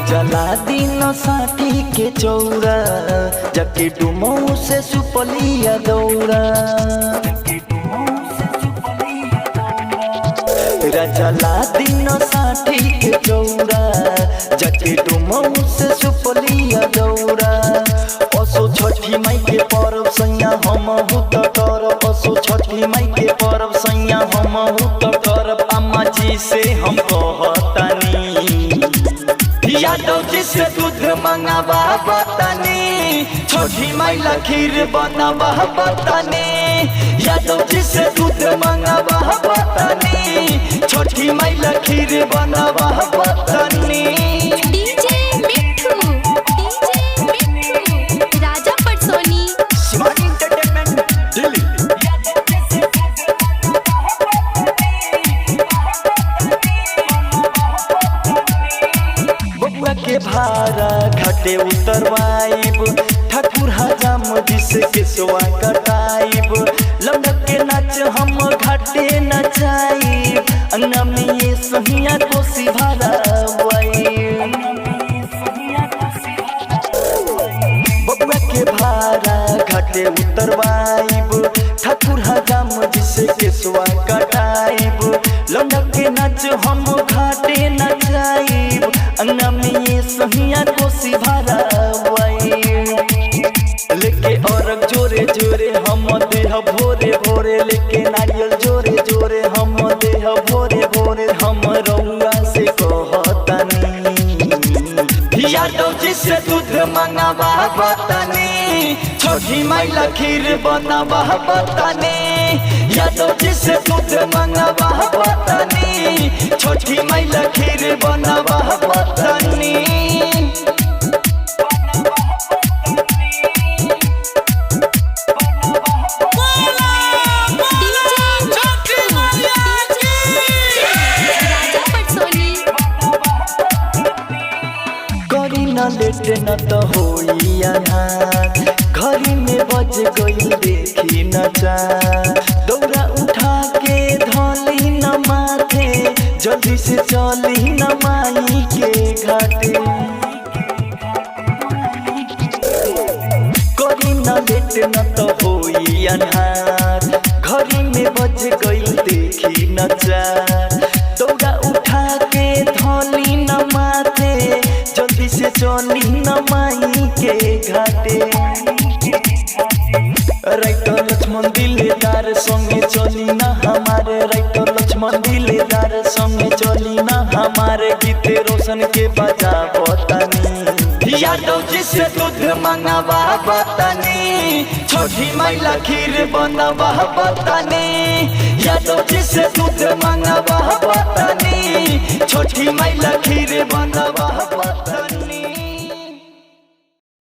जला दिन साठी के चौरा जाके डुमऊ से सुपलिया दौरा जला दिन साठी के चौरा जाके डुमऊ से सुपलिया दौरा असो छठी माई के परब सैया हम हुत करब असो छठी माई के परब सैया हम हुत करब अम्मा जी से हम कहतानी यादव जी से दूध मंगावा बतानी छोटी माइला खीर बनावा बतानी यादव जी से दूध मंगावा बतानी छोटी माइला खीर बनावा बतानी। डीजे मिठू राजा पटसोनी स्मार्ट एंटरटेनमेंट दिल्ली। बबुआ के भारा घाटे उतरवाइब ठाकुर हजाम जिसे के सोआ कटाइब लमक के नाच हम घाटे नचाइब अंगना में ये सहिया कोसी भरावाइब बबुआ के भारा घाटे उतरवाइब ठाकुर हजाम जिसे के सोआ कटाइब लमक के नाच हम घाटे नचाइब अंगना में ये सहिया कोसी भरावाइब लेके औरक जोरे जोरे हम देह भोरे भोरे लेके नारियल जोरे जोरे हम देह भोरे भोरे हम रउआ से कहतानी यादव जी से दूध मंगावा बतानी छोटी माइला खीर बनावा बतानी यादव जी से दूध मंगावा बतानी छोटी माइला खीर बनावा बतानी। लेट न तो होई अनार घरी में बज गई देखी न चार दौरा उठा के धोली न माथे जल्दी से चली न माई के घाटे करी न लेट न तो होई अनार घरी में बज गई देखी न चार दौरा उठा के धोली न माथे जल्दी से चली न माई के घाटे राइटर लक्ष्मण दिलेदार संगे चली न हमारे राइटर लक्ष्मण दिलेदार संगे चली न हमारे गीते रोशन के बजा बतानी यादव जी से दूध मंगावा बतानी छोटी माइला खीर बनावा बतानी यादव जी से दूध मंगावा बतानी छोटी माइला खीर बनावा बतानी।